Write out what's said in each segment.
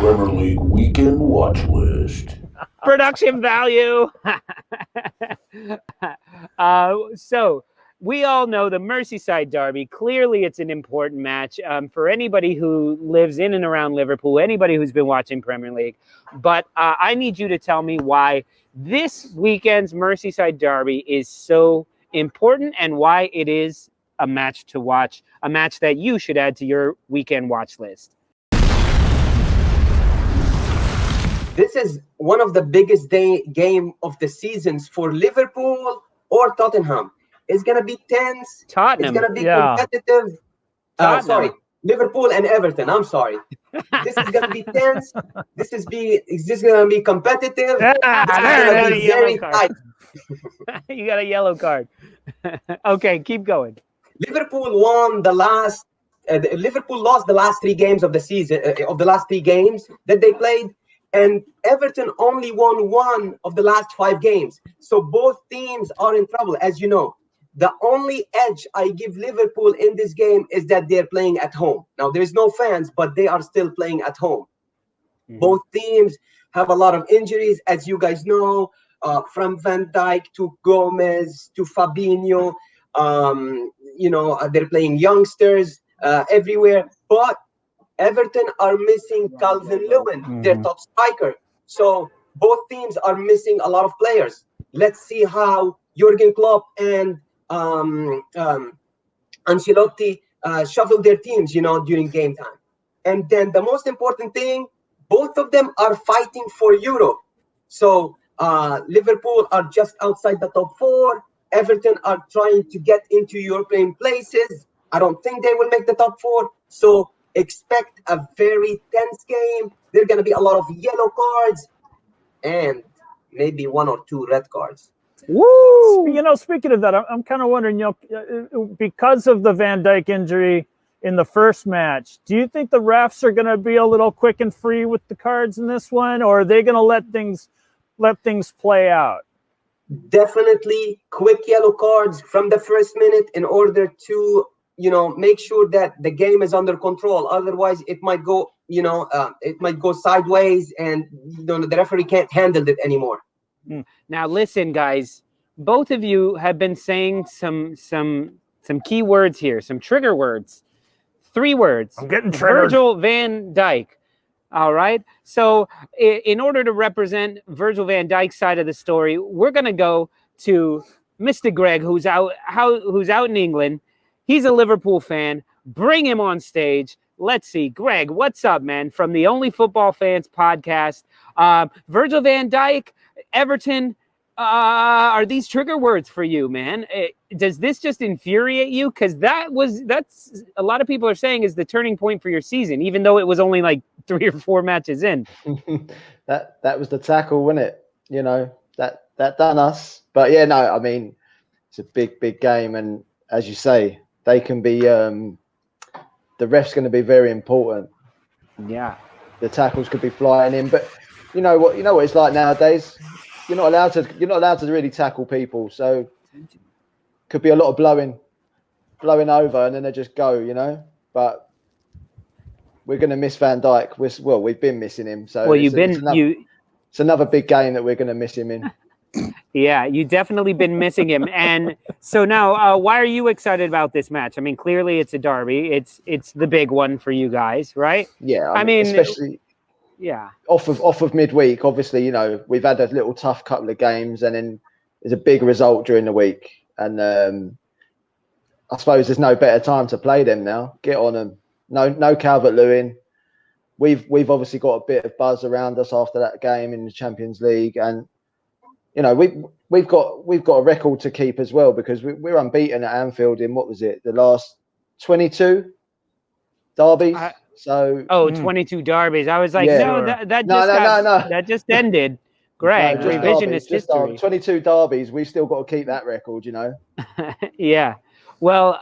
Premier League Weekend Watchlist. Production value. So we all know the Merseyside Derby. Clearly, it's an important match for anybody who lives in and around Liverpool, anybody who's been watching Premier League. But I need you to tell me why this weekend's Merseyside Derby is so important and why it is a match to watch, a match that you should add to your weekend watch list. This is one of the biggest game of the seasons for Liverpool or Tottenham. It's going to be tense. Tottenham. It's going to be competitive. Sorry, Liverpool and Everton. I'm sorry. This is going to be tense. This is going to be competitive. This is going to be very tight. You got a yellow card. Okay, keep going. Liverpool won the last. Liverpool lost the last 3 games of the season. Of the last 3 games that they played. And Everton only won 1 of the last 5 games. So both teams are in trouble, as you know. The only edge I give Liverpool in this game is that they're playing at home. Now, there's no fans, but they are still playing at home. Mm-hmm. Both teams have a lot of injuries, as you guys know, from Van Dijk to Gomez to Fabinho. They're playing youngsters everywhere. But Everton are missing Calvert-Lewin, their top striker. So both teams are missing a lot of players. Let's see how Jurgen Klopp and Ancelotti shuffle their teams, during game time. And then the most important thing, both of them are fighting for Europe. So Liverpool are just outside the top 4. Everton are trying to get into European places. I don't think they will make the top 4. So expect a very tense game. There are going to be a lot of yellow cards and maybe 1 or 2 red cards. Woo! Speaking of that, I'm kind of wondering, because of the Van Dijk injury in the first match, do you think the refs are going to be a little quick and free with the cards in this one, or are they going to let things play out? Definitely quick yellow cards from the first minute in order to make sure that the game is under control. Otherwise, it might go, sideways, and the referee can't handle it anymore. Now, listen, guys. Both of you have been saying some key words here, some trigger words. 3 words. I'm getting triggered. Virgil van Dijk. All right. So, in order to represent Virgil van Dijk's side of the story, we're going to go to Mr. Greg, who's out in England. He's a Liverpool fan. Bring him on stage. Let's see. Greg, what's up, man? From the Only Football Fans podcast. Virgil van Dijk, Everton, are these trigger words for you, man? Does this just infuriate you? Because that's a lot of people are saying is the turning point for your season, even though it was only like 3 or 4 matches in. that was the tackle, wasn't it? That done us. But yeah, no, I mean, it's a big game, and as you say, they can be. The ref's going to be very important. Yeah, the tackles could be flying in, but you know what it's like nowadays. You're not allowed to really tackle people, so could be a lot of blowing over, and then they just go. But we're going to miss Van Dijk. We've been missing him. So it's another big game that we're going to miss him in. Yeah, you definitely been missing him. And so now, why are you excited about this match? I mean, clearly it's a derby. It's the big one for you guys, right? Yeah, I mean, especially off of midweek. Obviously, we've had a little tough couple of games, and then there's a big result during the week. And I suppose there's no better time to play them now. Get on them. No Calvert-Lewin. We've obviously got a bit of buzz around us after that game in the Champions League, and we've got a record to keep as well, because we're unbeaten at Anfield in, what was it, the last 22 derbies? 22 derbies. I was like, that just ended. Greg, revisionist history. 22 derbies. We've still got to keep that record, Yeah. Well,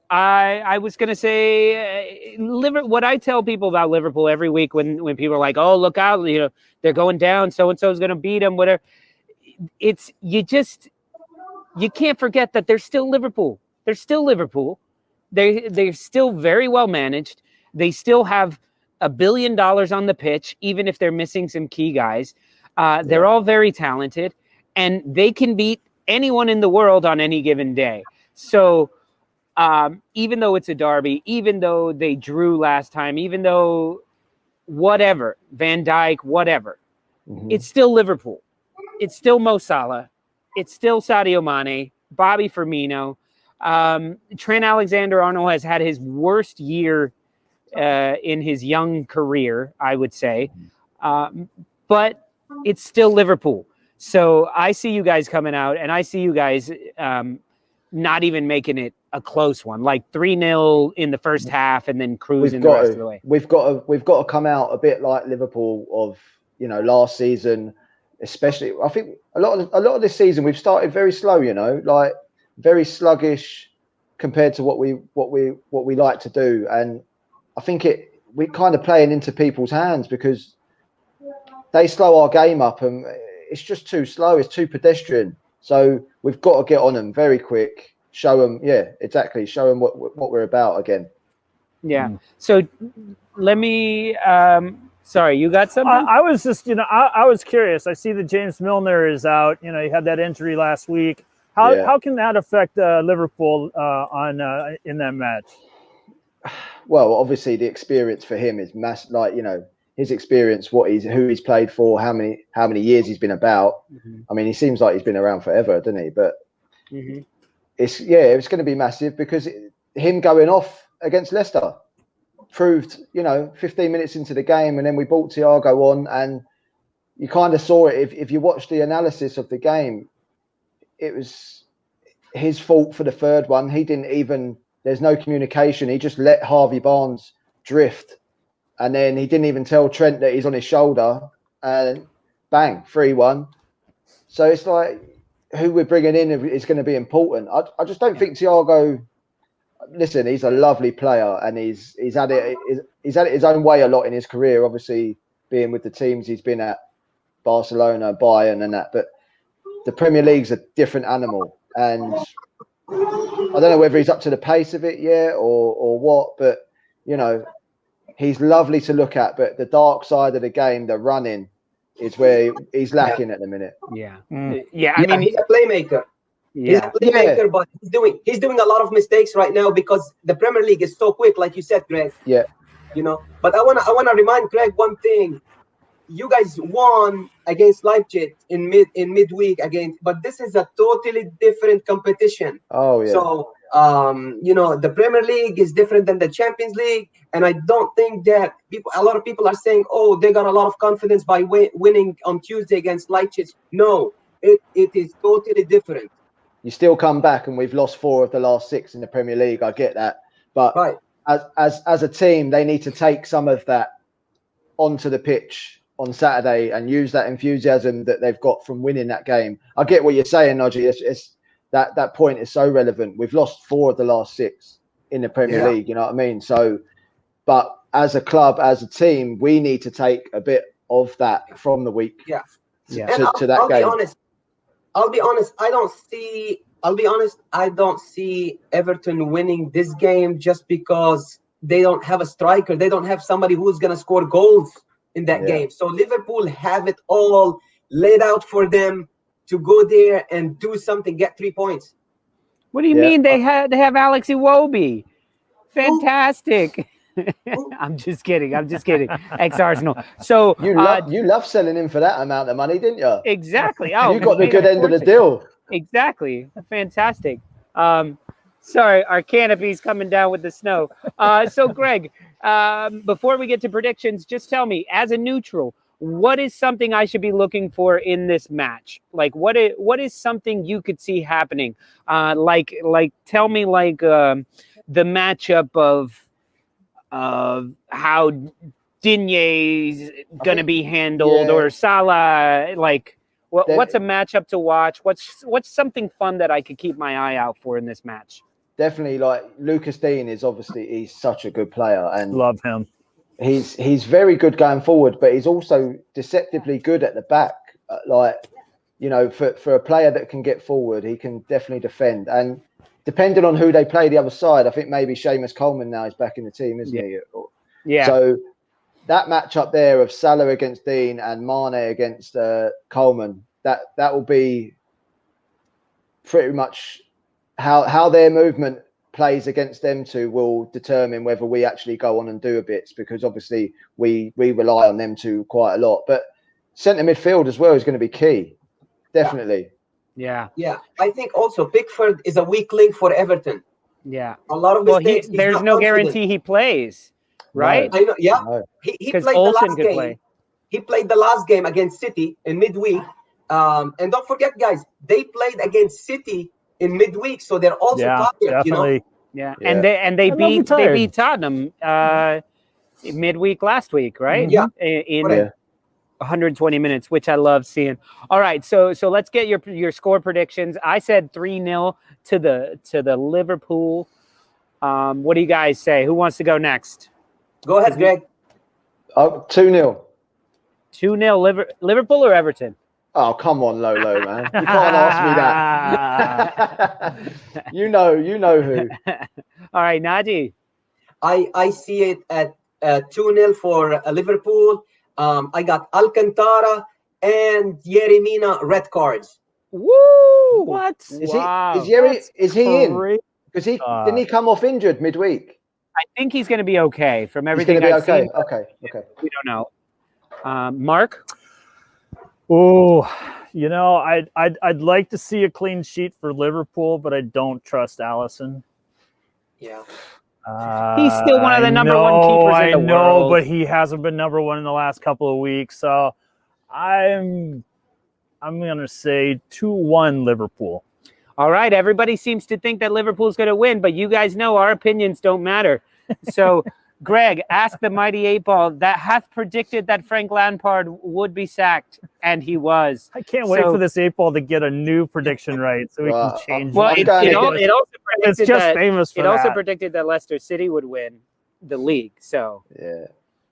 I was going to say, what I tell people about Liverpool every week when people are like, oh, look out, they're going down, so-and-so is going to beat them, whatever. You can't forget that they're still Liverpool. They're still Liverpool. They're still very well managed. They still have $1 billion on the pitch, even if they're missing some key guys. They're all very talented, and they can beat anyone in the world on any given day. So even though it's a derby, even though they drew last time, even though whatever, Van Dijk, whatever, it's still Liverpool. It's still Mo Salah. It's still Sadio Mane, Bobby Firmino. Trent Alexander-Arnold has had his worst year in his young career, I would say. But it's still Liverpool. So I see you guys coming out, and I see you guys not even making it a close one, like 3-0 in the first half and then cruising the rest of the way. We've got to come out a bit like Liverpool of, you know, last season, especially. I think a lot of this season we've started very slow, you know, like very sluggish compared to what we like to do. And I think we're kind of playing into people's hands because they slow our game up and it's just too slow. It's too pedestrian. So we've got to get on them very quick. Show them, show them what we're about again. Yeah. So let me. Sorry, you got something? I was just, I was curious. I see that James Milner is out. You know, he had that injury last week. How can that affect Liverpool in that match? Well, obviously the experience for him is massive. Like, you know, his experience, who he's played for, how many years he's been about. I mean, he seems like he's been around forever, doesn't he? But it's going to be massive because him going off against Leicester proved, 15 minutes into the game, and then we brought Thiago on, and you kind of saw it. If you watch the analysis of the game, it was his fault for the third one. He didn't even. There's no communication. He just let Harvey Barnes drift. And then he didn't even tell Trent that he's on his shoulder. And bang, 3-1. So it's like who we're bringing in is going to be important. I just don't think Thiago. Listen, he's a lovely player, and he's had it his own way a lot in his career. Obviously, being with the teams he's been at, Barcelona, Bayern, and that. But the Premier League's a different animal, and I don't know whether he's up to the pace of it yet or what. But he's lovely to look at, but the dark side of the game, the running, is where he's lacking at the minute. Yeah. Yeah, I mean, he's a playmaker. Yeah. He's a playmaker, but he's doing a lot of mistakes right now because the Premier League is so quick, like you said, Greg. Yeah. But I wanna remind Greg one thing. You guys won against Leipzig in midweek again, but this is a totally different competition. Oh yeah. So the Premier League is different than the Champions League, and I don't think that a lot of people are saying, oh, they got a lot of confidence by winning on Tuesday against Leipzig. No, it is totally different. You still come back, and we've lost 4 of the last 6 in the Premier League. I get that, but as a team, they need to take some of that onto the pitch on Saturday and use that enthusiasm that they've got from winning that game. I get what you're saying, Naji. It's that point is so relevant. We've lost 4 of the last 6 in the Premier League. You know what I mean? So, but as a club, as a team, we need to take a bit of that from the week. Yeah. To that game. I'll be honest. I don't see Everton winning this game just because they don't have a striker. They don't have somebody who's going to score goals in that game. So Liverpool have it all laid out for them to go there and do something, get 3 points. What do you mean they have Alex Iwobi? Fantastic. I'm just kidding. Ex-Arsenal. So you love selling him for that amount of money, didn't you? Exactly. Oh, you got the good end of the deal. Exactly. Fantastic. Sorry, our canopy's coming down with the snow. So Greg, before we get to predictions, just tell me, as a neutral, what is something I should be looking for in this match? Like, what is something you could see happening? Tell me, the matchup of how Digne's going to be handled, or Salah. Like, what's a matchup to watch? What's something fun that I could keep my eye out for in this match? Definitely, like Lucas Digne he's such a good player, and love him. He's very good going forward, but he's also deceptively good at the back. For a player that can get forward, he can definitely defend. And depending on who they play the other side, I think maybe Seamus Coleman now is back in the team, isn't he? Yeah. So that match up there of Salah against Dean and Mane against Coleman, that will be pretty much how their movement plays against them two will determine whether we actually go on and do a bit, because obviously we rely on them two quite a lot. But centre midfield as well is going to be key, definitely. Yeah. I think also Pickford is a weak link for Everton. Yeah. A lot of mistakes. There's no guarantee he plays, right? No. I know. Yeah. No. He played the Olsen last could game. play. He played the last game against City in midweek. And don't forget, guys, they played against City in midweek, so they're also tired. Definitely. Yeah, and they beat Tottenham midweek last week, right? Yeah. In 120 minutes, which I love seeing. All right, so let's get your score predictions. I said 3-0 to the Liverpool. What do you guys say? Who wants to go next? Go ahead, Greg. 2-0. 2-0 Liverpool or Everton? Oh, come on, Lolo, man. You can't ask me that. You know who. All right, Naji. I see it at 2-0 for Liverpool. I got Alcantara and Yeremina red cards. Woo! What? Is he in? Because didn't he come off injured midweek? I think he's going to be okay from everything I've seen. Okay. We don't know. Mark? Oh, I'd like to see a clean sheet for Liverpool, but I don't trust Alisson. Yeah. He's still one of the number one keepers in the world. But he hasn't been number one in the last couple of weeks. So I'm going to say 2-1 Liverpool. All right. Everybody seems to think that Liverpool's going to win, but you guys know our opinions don't matter. So, Greg, ask the mighty 8-Ball that hath predicted that Frank Lampard would be sacked, and he was. I can't wait for this 8-Ball to get a new prediction right so we can change it. It also predicted that Leicester City would win the league. So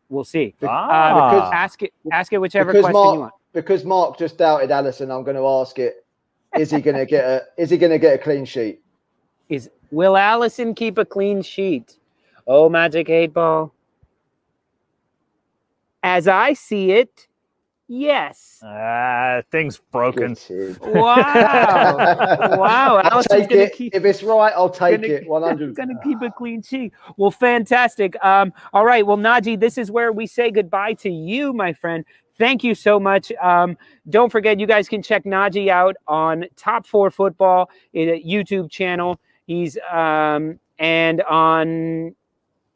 we'll see. Ask it whichever question you want. Because Mark just doubted Alisson, I'm going to ask it. Is he going to get a clean sheet? Will Alisson keep a clean sheet? Oh, Magic 8-Ball. As I see it, yes. Thing's broken. Wow. I'll take it. If it's right, I'll take it. 100. Going to keep a clean sheet. Well, fantastic. All right. Well, Naji, this is where we say goodbye to you, my friend. Thank you so much. Don't forget, you guys can check Naji out on Top 4 Football, a YouTube channel. He's and on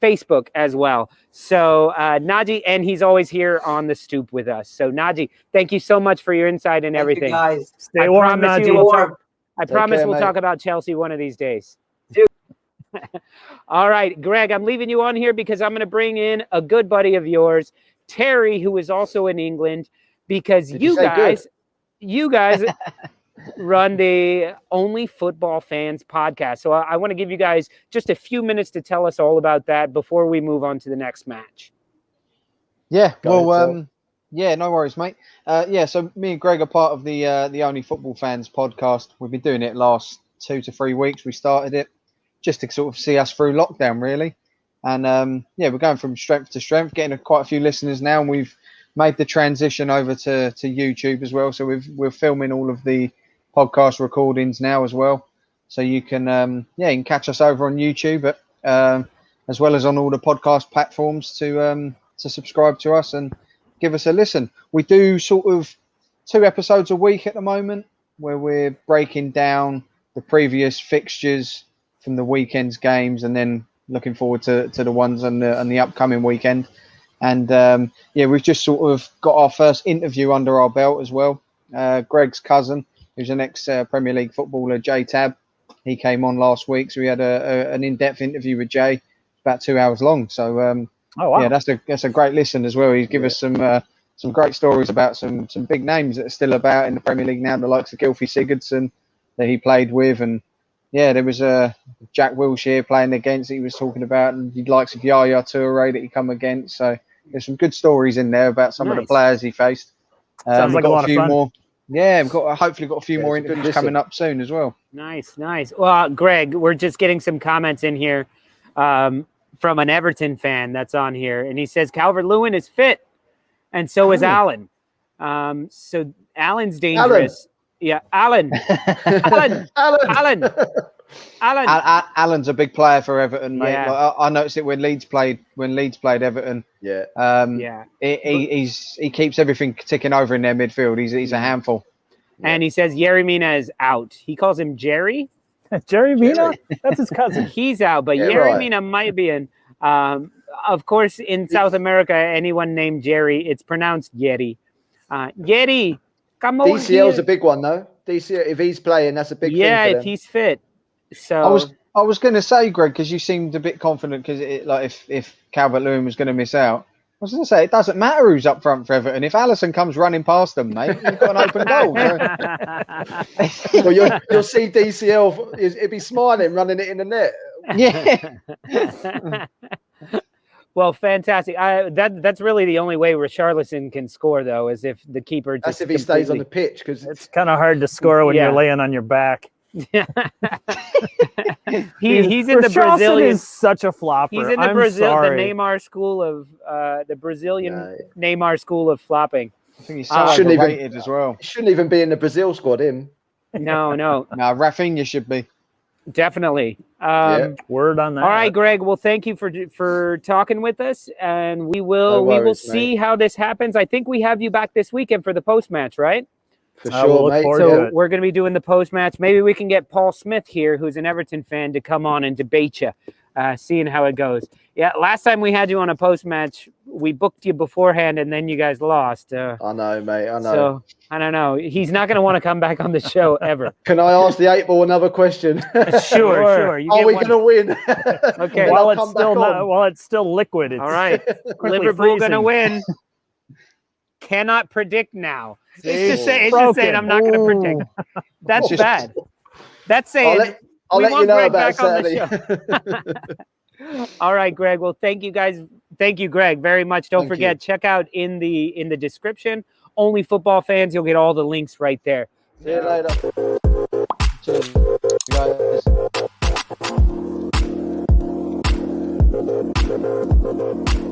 Facebook as well. So Naji, and he's always here on the Stoop with us. So Naji, thank you so much for your insight and everything. Thank you guys. Stay warm, Naji. I promise we'll talk about Chelsea one of these days. All right, Greg, I'm leaving you on here because I'm going to bring in a good buddy of yours, Terry, who is also in England, because you guys run the Only Football Fans podcast. So I want to give you guys just a few minutes to tell us all about that before we move on to the next match. Yeah, no worries, mate. So me and Greg are part of the Only Football Fans podcast. We've been doing it last 2 to 3 weeks. We started it just to sort of see us through lockdown, really. And we're going from strength to strength, getting quite a few listeners now, and we've made the transition over to YouTube as well. So we're filming all of the podcast recordings now as well. So you can you can catch us over on YouTube, as well as on all the podcast platforms to subscribe to us and give us a listen. We do sort of 2 episodes a week at the moment, where we're breaking down the previous fixtures from the weekend's games, and then looking forward to the ones on the upcoming weekend. And we've just sort of got our first interview under our belt as well. Greg's cousin, who's an ex-Premier League footballer, Jay Tab, he came on last week, so we had an in-depth interview with Jay, about 2 hours long. So that's a great listen as well. He's given us some great stories about some big names that are still about in the Premier League now, the likes of Gylfi Sigurdsson that he played with, and there was Jack Wilshere playing against that he was talking about, and the likes of Yaya Toure that he come against. So there's some good stories in there about some of the players he faced. Sounds like a lot of fun. More. Yeah, we've hopefully got a few more interviews coming up soon as well. Nice. Well, Greg, we're just getting some comments in here from an Everton fan that's on here, and he says Calvert-Lewin is fit, and so is Allen. So Allen's dangerous. Yeah, Allen. Allen's a big player for Everton, mate. Yeah. Like, I noticed it when Leeds played Everton. Yeah. He keeps everything ticking over in their midfield. He's a handful. And he says Yerry Mina is out. He calls him Jerry. Jerry Mina? That's his cousin. He's out, but Yerry Mina might be in. Of course, in South America, anyone named Jerry, it's pronounced Yeri. Yeri, come over here. DCL's a big one, though. DCL, if he's playing, that's a big thing for Yeah, them. if he's fit. So I was going to say, Greg, because you seemed a bit confident, because if Calvert-Lewin was going to miss out, I was going to say it doesn't matter who's up front for Everton. If Alisson comes running past them, mate, you've got an open goal. Well, you'll see DCL. He'll be smiling, running it in the net. Yeah. Well, fantastic. That's really the only way Richarlison can score, though, is if the keeper. That's if he stays on the pitch, because it's kind of hard to score when you're laying on your back. he's in the Brazilian. Is such a flopper. He's in the the Neymar school of the Brazilian Neymar school of flopping. I think he's so overrated as well. He shouldn't even be in the Brazil squad. Him. No. No, Rafinha should be. Definitely. Word on that. All right, Greg. Well, thank you for talking with us, and we will see how this happens. I think we have you back this weekend for the post match, right? For sure, mate. So we're going to be doing the post match. Maybe we can get Paul Smith here, who's an Everton fan, to come on and debate you, seeing how it goes. Yeah, last time we had you on a post match, we booked you beforehand, and then you guys lost. I know, mate. I know. So I don't know. He's not going to want to come back on the show ever. Can I ask the 8 ball another question? Sure. Are we going to win? Okay. While it's still liquid. It's all right. Liverpool going to win. Cannot predict now. It's just saying I'm not going to predict. That's bad. That's saying I'll let you know about Saturday. Saturday. All right, Greg. Well, thank you guys. Thank you, Greg, very much. Don't forget, check out in the description. Only football fans. You'll get all the links right there. See you later. Cheers, guys.